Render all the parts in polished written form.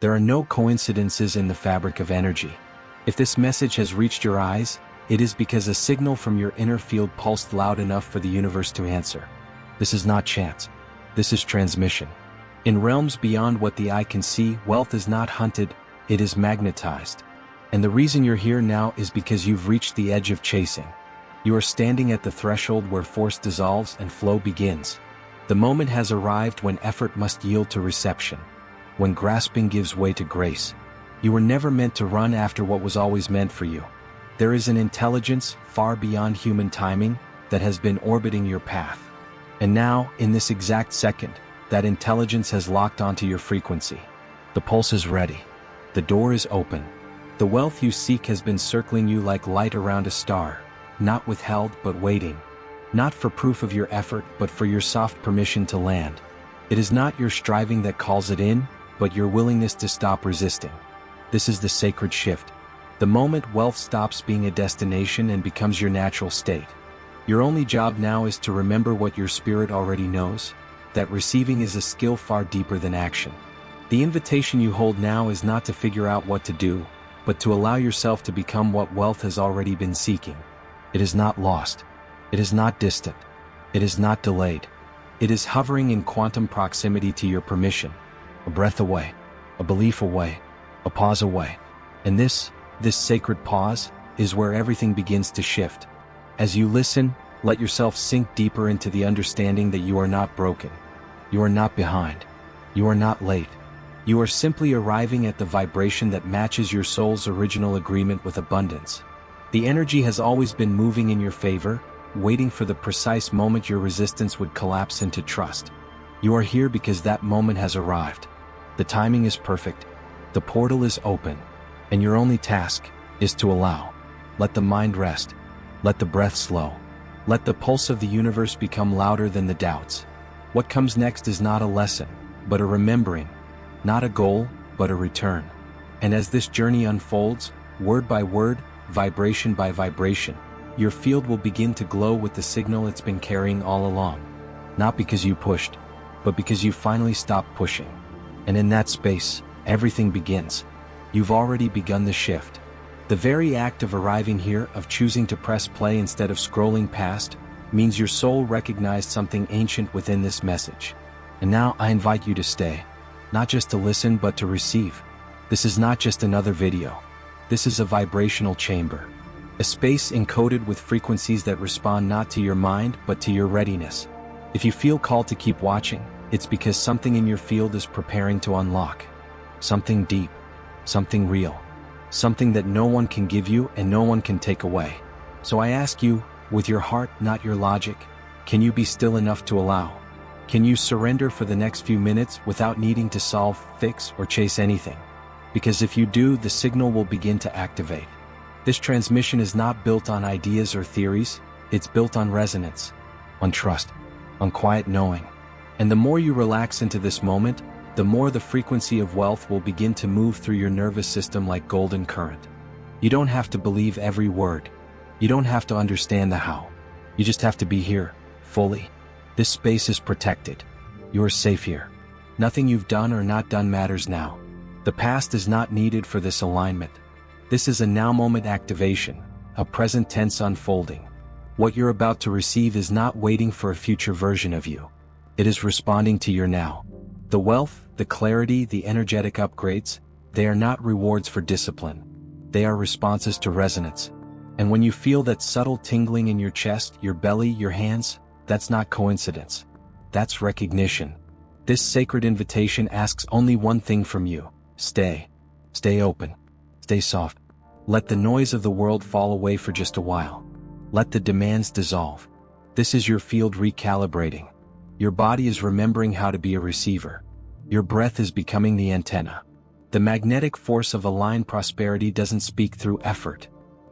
There are no coincidences in the fabric of energy. If this message has reached your eyes, it is because a signal from your inner field pulsed loud enough for the universe to answer. This is not chance. This is transmission. In realms beyond what the eye can see, wealth is not hunted, it is magnetized. And the reason you're here now is because you've reached the edge of chasing. You are standing at the threshold where force dissolves and flow begins. The moment has arrived when effort must yield to reception, when grasping gives way to grace. You were never meant to run after what was always meant for you. There is an intelligence, far beyond human timing, that has been orbiting your path. And now, in this exact second, that intelligence has locked onto your frequency. The pulse is ready. The door is open. The wealth you seek has been circling you like light around a star, not withheld but waiting. Not for proof of your effort but for your soft permission to land. It is not your striving that calls it in, but your willingness to stop resisting. This is the sacred shift. The moment wealth stops being a destination and becomes your natural state. Your only job now is to remember what your spirit already knows, that receiving is a skill far deeper than action. The invitation you hold now is not to figure out what to do, but to allow yourself to become what wealth has already been seeking. It is not lost. It is not distant. It is not delayed. It is hovering in quantum proximity to your permission. A breath away, a belief away, a pause away. And this sacred pause, is where everything begins to shift. As you listen, let yourself sink deeper into the understanding that you are not broken. You are not behind. You are not late. You are simply arriving at the vibration that matches your soul's original agreement with abundance. The energy has always been moving in your favor, waiting for the precise moment your resistance would collapse into trust. You are here because that moment has arrived. The timing is perfect. The portal is open. And your only task is to allow. Let the mind rest. Let the breath slow. Let the pulse of the universe become louder than the doubts. What comes next is not a lesson, but a remembering. Not a goal, but a return. And as this journey unfolds, word by word, vibration by vibration, your field will begin to glow with the signal it's been carrying all along. Not because you pushed, but because you finally stopped pushing. And in that space, everything begins. You've already begun the shift. The very act of arriving here, of choosing to press play instead of scrolling past, means your soul recognized something ancient within this message. And now I invite you to stay. Not just to listen but to receive. This is not just another video. This is a vibrational chamber. A space encoded with frequencies that respond not to your mind but to your readiness. If you feel called to keep watching, it's because something in your field is preparing to unlock. Something deep. Something real. Something that no one can give you and no one can take away. So I ask you, with your heart, not your logic, can you be still enough to allow? Can you surrender for the next few minutes without needing to solve, fix, or chase anything? Because if you do, the signal will begin to activate. This transmission is not built on ideas or theories, it's built on resonance, on trust, on quiet knowing. And the more you relax into this moment, the more the frequency of wealth will begin to move through your nervous system like golden current. You don't have to believe every word. You don't have to understand the how. You just have to be here, fully. This space is protected. You are safe here. Nothing you've done or not done matters now. The past is not needed for this alignment. This is a now moment activation, a present tense unfolding. What you're about to receive is not waiting for a future version of you. It is responding to your now. The wealth, the clarity, the energetic upgrades, they are not rewards for discipline. They are responses to resonance. And when you feel that subtle tingling in your chest, your belly, your hands, that's not coincidence. That's recognition. This sacred invitation asks only one thing from you. Stay. Stay open. Stay soft. Let the noise of the world fall away for just a while. Let the demands dissolve. This is your field recalibrating. Your body is remembering how to be a receiver. Your breath is becoming the antenna. The magnetic force of aligned prosperity doesn't speak through effort.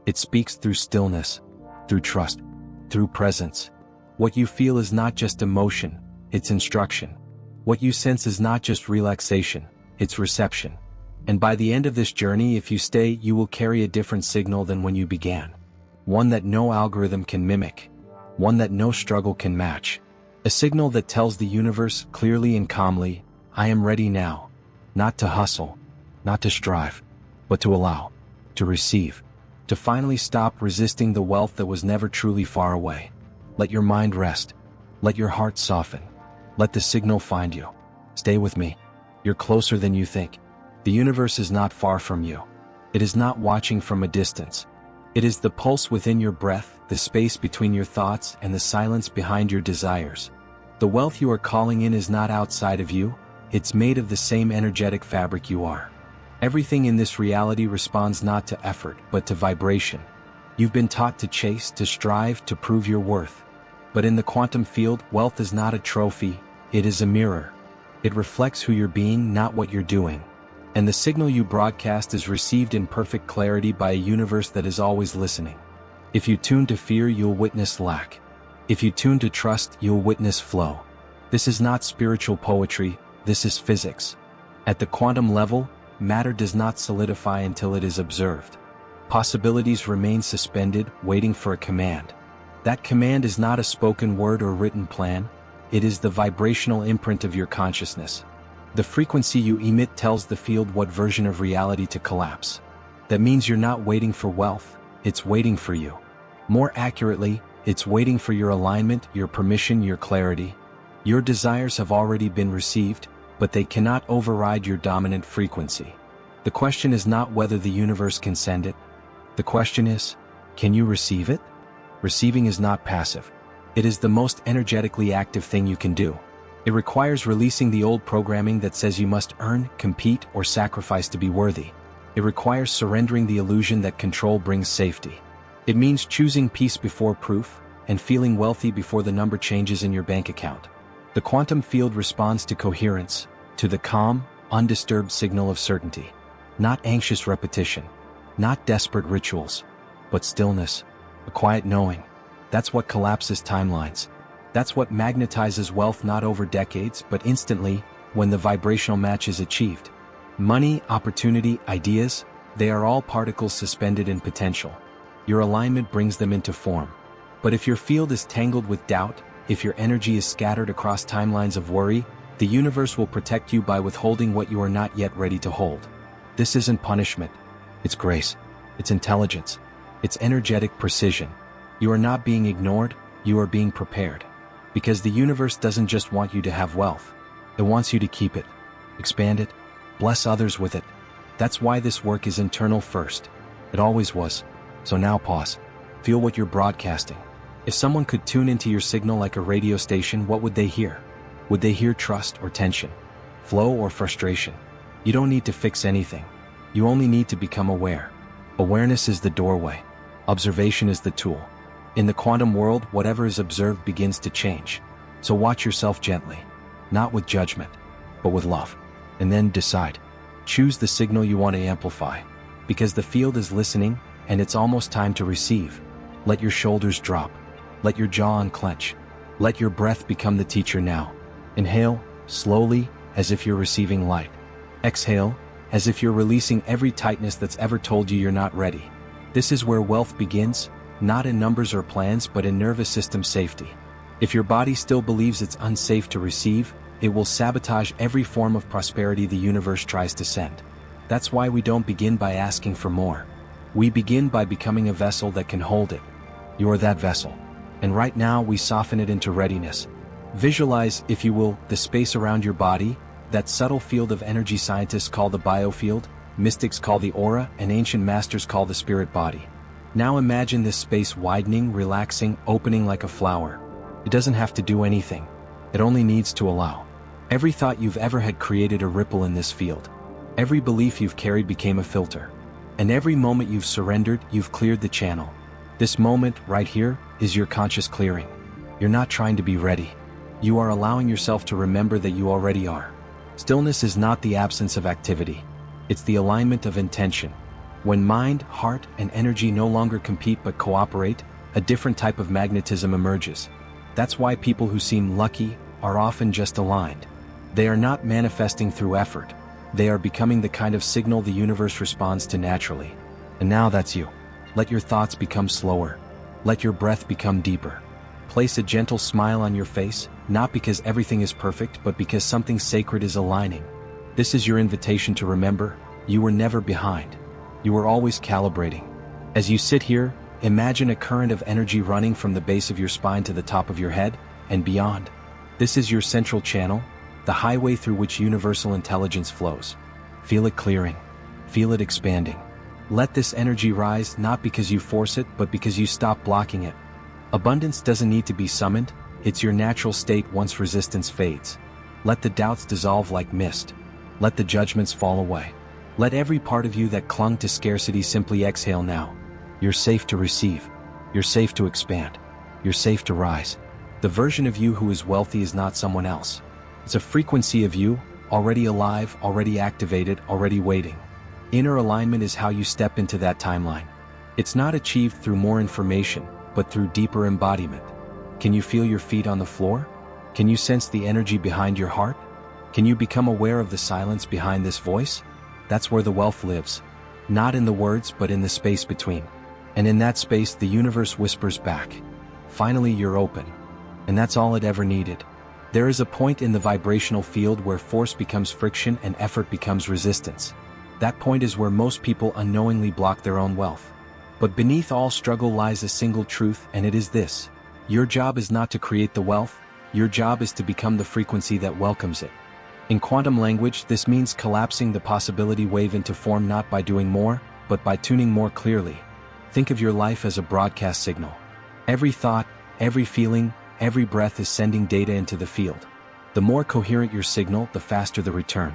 It speaks through stillness, through trust, through presence. What you feel is not just emotion, it's instruction. What you sense is not just relaxation, it's reception. And by the end of this journey, if you stay, you will carry a different signal than when you began. One that no algorithm can mimic. One that no struggle can match. A signal that tells the universe clearly and calmly, I am ready now. Not to hustle, not to strive, but to allow, to receive, to finally stop resisting the wealth that was never truly far away. Let your mind rest. Let your heart soften. Let the signal find you. Stay with me. You're closer than you think. The universe is not far from you. It is not watching from a distance. It is the pulse within your breath, the space between your thoughts, and the silence behind your desires. The wealth you are calling in is not outside of you, it's made of the same energetic fabric you are. Everything in this reality responds not to effort, but to vibration. You've been taught to chase, to strive, to prove your worth. But in the quantum field, wealth is not a trophy, it is a mirror. It reflects who you're being, not what you're doing. And the signal you broadcast is received in perfect clarity by a universe that is always listening. If you tune to fear, you'll witness lack. If you tune to trust, you'll witness flow. This is not spiritual poetry, this is physics. At the quantum level, matter does not solidify until it is observed. Possibilities remain suspended, waiting for a command. That command is not a spoken word or written plan, it is the vibrational imprint of your consciousness. The frequency you emit tells the field what version of reality to collapse. That means you're not waiting for wealth, it's waiting for you. More accurately, it's waiting for your alignment, your permission, your clarity. Your desires have already been received, but they cannot override your dominant frequency. The question is not whether the universe can send it. The question is, can you receive it? Receiving is not passive. It is the most energetically active thing you can do. It requires releasing the old programming that says you must earn, compete, or sacrifice to be worthy. It requires surrendering the illusion that control brings safety. It means choosing peace before proof, and feeling wealthy before the number changes in your bank account. The quantum field responds to coherence, to the calm, undisturbed signal of certainty. Not anxious repetition, not desperate rituals, but stillness, a quiet knowing. That's what collapses timelines. That's what magnetizes wealth, not over decades, but instantly, when the vibrational match is achieved. Money, opportunity, ideas, they are all particles suspended in potential. Your alignment brings them into form. But if your field is tangled with doubt, if your energy is scattered across timelines of worry, the universe will protect you by withholding what you are not yet ready to hold. This isn't punishment. It's grace. It's intelligence. It's energetic precision. You are not being ignored, you are being prepared. Because the universe doesn't just want you to have wealth. It wants you to keep it, expand it, bless others with it. That's why this work is internal first. It always was. So now pause. Feel what you're broadcasting. If someone could tune into your signal like a radio station, what would they hear? Would they hear trust or tension? Flow or frustration? You don't need to fix anything. You only need to become aware. Awareness is the doorway. Observation is the tool. In the quantum world, whatever is observed begins to change. So watch yourself gently. Not with judgment, but with love. And then decide. Choose the signal you want to amplify. Because the field is listening, and it's almost time to receive. Let your shoulders drop. Let your jaw unclench. Let your breath become the teacher now. Inhale, slowly, as if you're receiving light. Exhale, as if you're releasing every tightness that's ever told you you're not ready. This is where wealth begins, not in numbers or plans, but in nervous system safety. If your body still believes it's unsafe to receive, it will sabotage every form of prosperity the universe tries to send. That's why we don't begin by asking for more. We begin by becoming a vessel that can hold it. You are that vessel. And right now we soften it into readiness. Visualize, if you will, the space around your body, that subtle field of energy scientists call the biofield, mystics call the aura, and ancient masters call the spirit body. Now imagine this space widening, relaxing, opening like a flower. It doesn't have to do anything. It only needs to allow. Every thought you've ever had created a ripple in this field. Every belief you've carried became a filter. And every moment you've surrendered, you've cleared the channel. This moment, right here, is your conscious clearing. You're not trying to be ready. You are allowing yourself to remember that you already are. Stillness is not the absence of activity. It's the alignment of intention. When mind, heart, and energy no longer compete but cooperate, a different type of magnetism emerges. That's why people who seem lucky are often just aligned. They are not manifesting through effort. They are becoming the kind of signal the universe responds to naturally. And now that's you. Let your thoughts become slower. Let your breath become deeper. Place a gentle smile on your face, not because everything is perfect, but because something sacred is aligning. This is your invitation to remember, You were never behind. You were always calibrating. As you sit here, imagine a current of energy running from the base of your spine to the top of your head, and beyond. This is your central channel, the highway through which universal intelligence flows. Feel it clearing. Feel it expanding. Let this energy rise not because you force it, but because you stop blocking it. Abundance doesn't need to be summoned, it's your natural state once resistance fades. Let the doubts dissolve like mist. Let the judgments fall away. Let every part of you that clung to scarcity simply exhale now. You're safe to receive. You're safe to expand. You're safe to rise. The version of you who is wealthy is not someone else. It's a frequency of you, already alive, already activated, already waiting. Inner alignment is how you step into that timeline. It's not achieved through more information, but through deeper embodiment. Can you feel your feet on the floor? Can you sense the energy behind your heart? Can you become aware of the silence behind this voice? That's where the wealth lives. Not in the words, but in the space between. And in that space, the universe whispers back. Finally, you're open. And that's all it ever needed. There is a point in the vibrational field where force becomes friction and effort becomes resistance. That point is where most people unknowingly block their own wealth. But beneath all struggle lies a single truth, and it is this. Your job is not to create the wealth, your job is to become the frequency that welcomes it. In quantum language, this means collapsing the possibility wave into form not by doing more, but by tuning more clearly. Think of your life as a broadcast signal. Every thought, every feeling, every breath is sending data into the field. The more coherent your signal, the faster the return.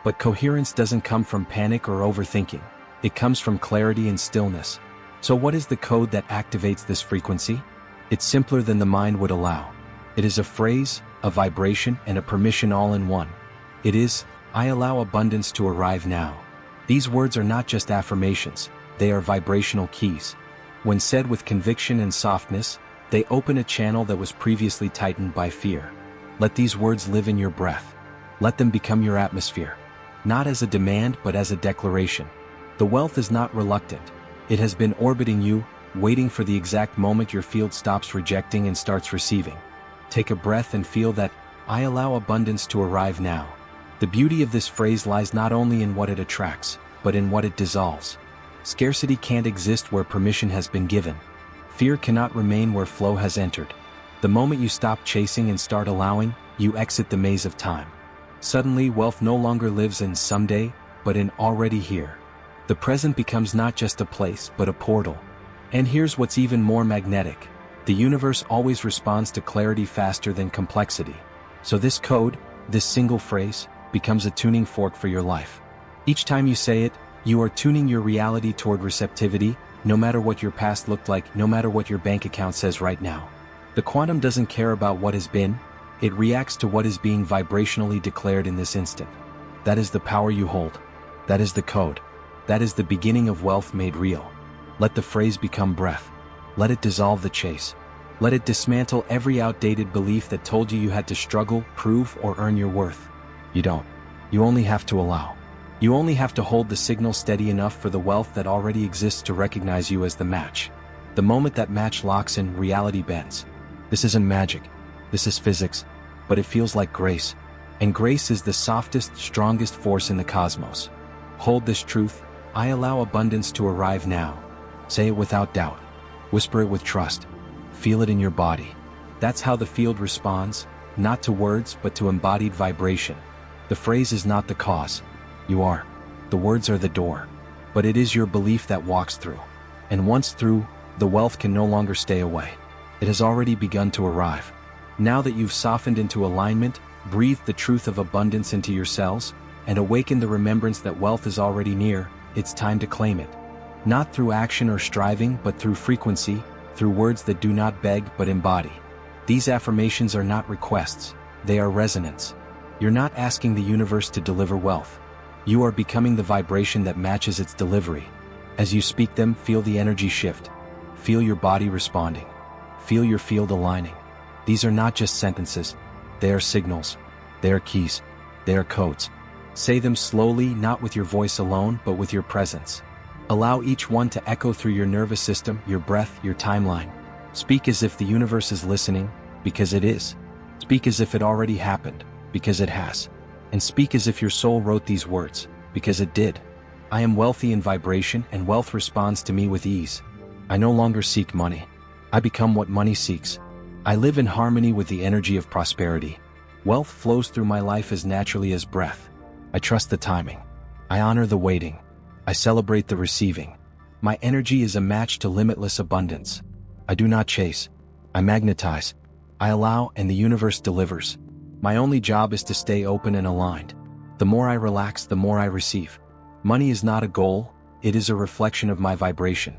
But coherence doesn't come from panic or overthinking. It comes from clarity and stillness. So what is the code that activates this frequency? It's simpler than the mind would allow. It is a phrase, a vibration, and a permission all in one. It is, I allow abundance to arrive now. These words are not just affirmations, they are vibrational keys. When said with conviction and softness, they open a channel that was previously tightened by fear. Let these words live in your breath. Let them become your atmosphere. Not as a demand, but as a declaration. The wealth is not reluctant. It has been orbiting you, waiting for the exact moment your field stops rejecting and starts receiving. Take a breath and feel that, I allow abundance to arrive now. The beauty of this phrase lies not only in what it attracts, but in what it dissolves. Scarcity can't exist where permission has been given. Fear cannot remain where flow has entered. The moment you stop chasing and start allowing, you exit the maze of time. Suddenly, wealth no longer lives in someday, but in already here. The present becomes not just a place, but a portal. And here's what's even more magnetic. The universe always responds to clarity faster than complexity. So this code, this single phrase, becomes a tuning fork for your life. Each time you say it, you are tuning your reality toward receptivity, no matter what your past looked like, no matter what your bank account says right now. The quantum doesn't care about what has been, it reacts to what is being vibrationally declared in this instant. That is the power you hold. That is the code. That is the beginning of wealth made real. Let the phrase become breath. Let it dissolve the chase. Let it dismantle every outdated belief that told you had to struggle, prove, or earn your worth. You don't. You only have to allow. You only have to hold the signal steady enough for the wealth that already exists to recognize you as the match. The moment that match locks in, reality bends. This isn't magic. This is physics. But it feels like grace. And grace is the softest, strongest force in the cosmos. Hold this truth. I allow abundance to arrive now. Say it without doubt. Whisper it with trust. Feel it in your body. That's how the field responds, not to words but to embodied vibration. The phrase is not the cause. You are. The words are the door. But it is your belief that walks through. And once through, the wealth can no longer stay away. It has already begun to arrive. Now that you've softened into alignment, breathe the truth of abundance into your cells, and awaken the remembrance that wealth is already near, it's time to claim it. Not through action or striving, but through frequency, through words that do not beg but embody. These affirmations are not requests, they are resonance. You're not asking the universe to deliver wealth. You are becoming the vibration that matches its delivery. As you speak them, feel the energy shift. Feel your body responding. Feel your field aligning. These are not just sentences, they are signals. They are keys. They are codes. Say them slowly, not with your voice alone, but with your presence. Allow each one to echo through your nervous system, your breath, your timeline. Speak as if the universe is listening, because it is. Speak as if it already happened, because it has. And speak as if your soul wrote these words, because it did. I am wealthy in vibration, and wealth responds to me with ease. I no longer seek money. I become what money seeks. I live in harmony with the energy of prosperity. Wealth flows through my life as naturally as breath. I trust the timing. I honor the waiting. I celebrate the receiving. My energy is a match to limitless abundance. I do not chase. I magnetize. I allow, and the universe delivers. My only job is to stay open and aligned. The more I relax, the more I receive. Money is not a goal, it is a reflection of my vibration.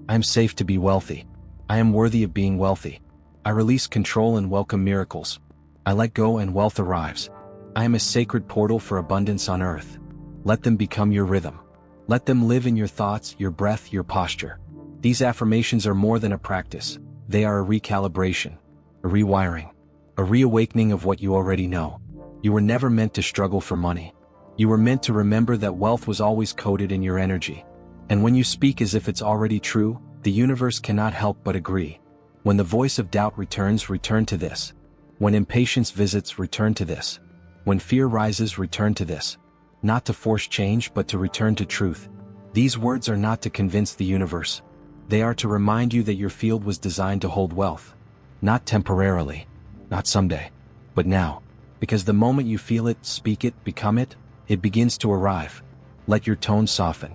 I am safe to be wealthy. I am worthy of being wealthy. I release control and welcome miracles. I let go and wealth arrives. I am a sacred portal for abundance on earth. Let them become your rhythm. Let them live in your thoughts, your breath, your posture. These affirmations are more than a practice. They are a recalibration, a rewiring, a reawakening of what you already know. You were never meant to struggle for money. You were meant to remember that wealth was always coded in your energy. And when you speak as if it's already true, the universe cannot help but agree. When the voice of doubt returns, return to this. When impatience visits, return to this. When fear rises, return to this. Not to force change, but to return to truth. These words are not to convince the universe. They are to remind you that your field was designed to hold wealth. Not temporarily, not someday, but now. Because the moment you feel it, speak it, become it, it begins to arrive. Let your tone soften.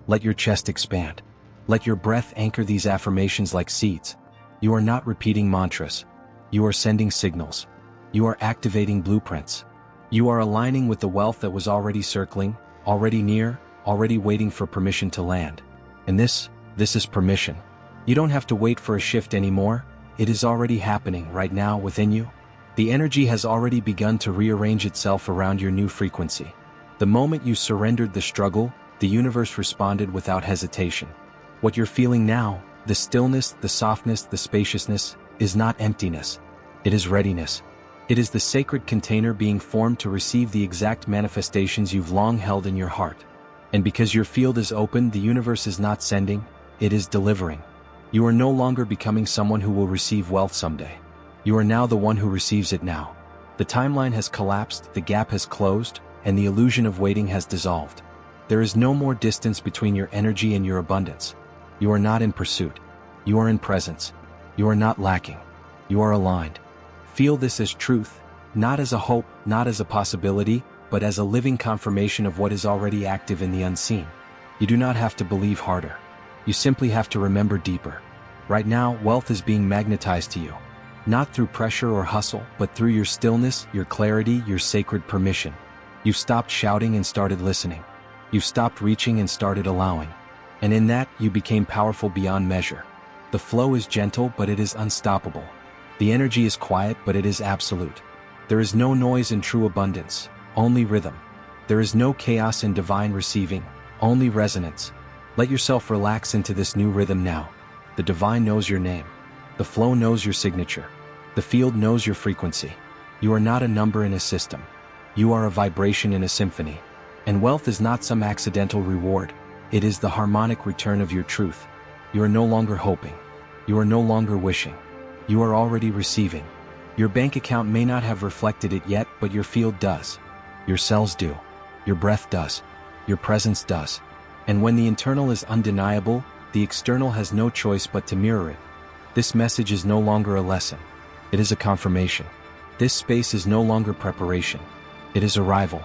Let your chest expand. Let your breath anchor these affirmations like seeds. You are not repeating mantras. You are sending signals. You are activating blueprints. You are aligning with the wealth that was already circling, already near, already waiting for permission to land. And this is permission. You don't have to wait for a shift anymore. It is already happening right now within you. The energy has already begun to rearrange itself around your new frequency. The moment you surrendered the struggle, the universe responded without hesitation. What you're feeling now, the stillness, the softness, the spaciousness, is not emptiness. It is readiness. It is the sacred container being formed to receive the exact manifestations you've long held in your heart. And because your field is open, the universe is not sending, it is delivering. You are no longer becoming someone who will receive wealth someday. You are now the one who receives it now. The timeline has collapsed, the gap has closed, and the illusion of waiting has dissolved. There is no more distance between your energy and your abundance. You are not in pursuit. You are in presence. You are not lacking. You are aligned. Feel this as truth, not as a hope, not as a possibility, but as a living confirmation of what is already active in the unseen. You do not have to believe harder. You simply have to remember deeper. Right now, wealth is being magnetized to you. Not through pressure or hustle, but through your stillness, your clarity, your sacred permission. You've stopped shouting and started listening. You've stopped reaching and started allowing. And in that, you became powerful beyond measure. The flow is gentle, but it is unstoppable. The energy is quiet, but it is absolute. There is no noise in true abundance, only rhythm. There is no chaos in divine receiving, only resonance. Let yourself relax into this new rhythm now. The divine knows your name. The flow knows your signature. The field knows your frequency. You are not a number in a system. You are a vibration in a symphony. And wealth is not some accidental reward. It is the harmonic return of your truth. You are no longer hoping. You are no longer wishing. You are already receiving. Your bank account may not have reflected it yet, but your field does. Your cells do. Your breath does. Your presence does. And when the internal is undeniable, the external has no choice but to mirror it. This message is no longer a lesson. It is a confirmation. This space is no longer preparation. It is arrival.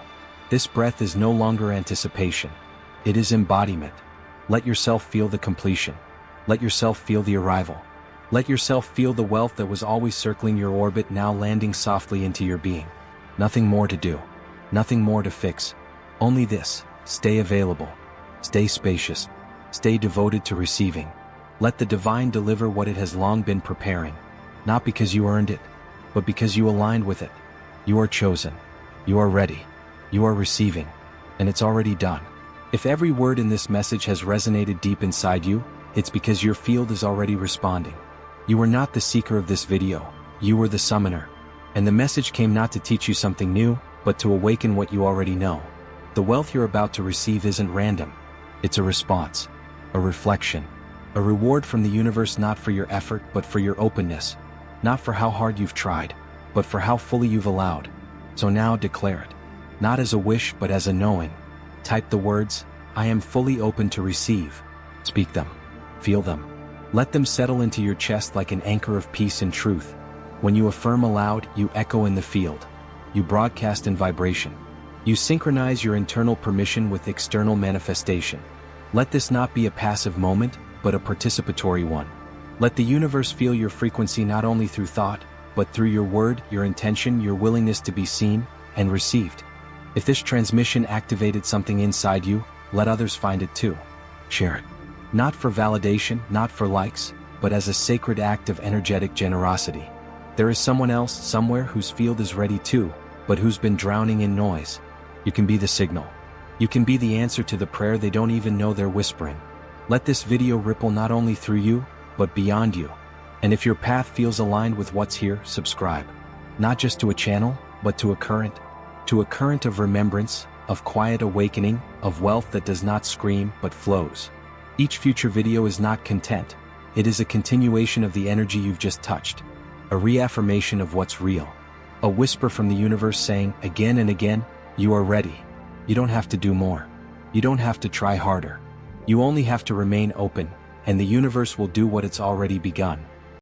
This breath is no longer anticipation. It is embodiment. Let yourself feel the completion. Let yourself feel the arrival. Let yourself feel the wealth that was always circling your orbit now landing softly into your being. Nothing more to do. Nothing more to fix. Only this: stay available. Stay spacious. Stay devoted to receiving. Let the divine deliver what it has long been preparing. Not because you earned it, but because you aligned with it. You are chosen. You are ready. You are receiving. And it's already done. If every word in this message has resonated deep inside you, it's because your field is already responding. You were not the seeker of this video. You were the summoner. And the message came not to teach you something new, but to awaken what you already know. The wealth you're about to receive isn't random. It's a response, a reflection, a reward from the universe, not for your effort, but for your openness. Not for how hard you've tried, but for how fully you've allowed. So now declare it. Not as a wish, but as a knowing. Type the words, I am fully open to receive. Speak them. Feel them. Let them settle into your chest like an anchor of peace and truth. When you affirm aloud, you echo in the field. You broadcast in vibration. You synchronize your internal permission with external manifestation. Let this not be a passive moment, but a participatory one. Let the universe feel your frequency not only through thought, but through your word, your intention, your willingness to be seen and received. If this transmission activated something inside you, let others find it too. Share it. Not for validation, not for likes, but as a sacred act of energetic generosity. There is someone else somewhere whose field is ready too, but who's been drowning in noise. You can be the signal. You can be the answer to the prayer they don't even know they're whispering. Let this video ripple not only through you, but beyond you. And if your path feels aligned with what's here, subscribe. Not just to a channel, but to a current. To a current of remembrance, of quiet awakening, of wealth that does not scream but flows. Each future video is not content. It is a continuation of the energy you've just touched. A reaffirmation of what's real. A whisper from the universe saying, again and again, you are ready. You don't have to do more. You don't have to try harder. You only have to remain open, and the universe will do what it's already begun.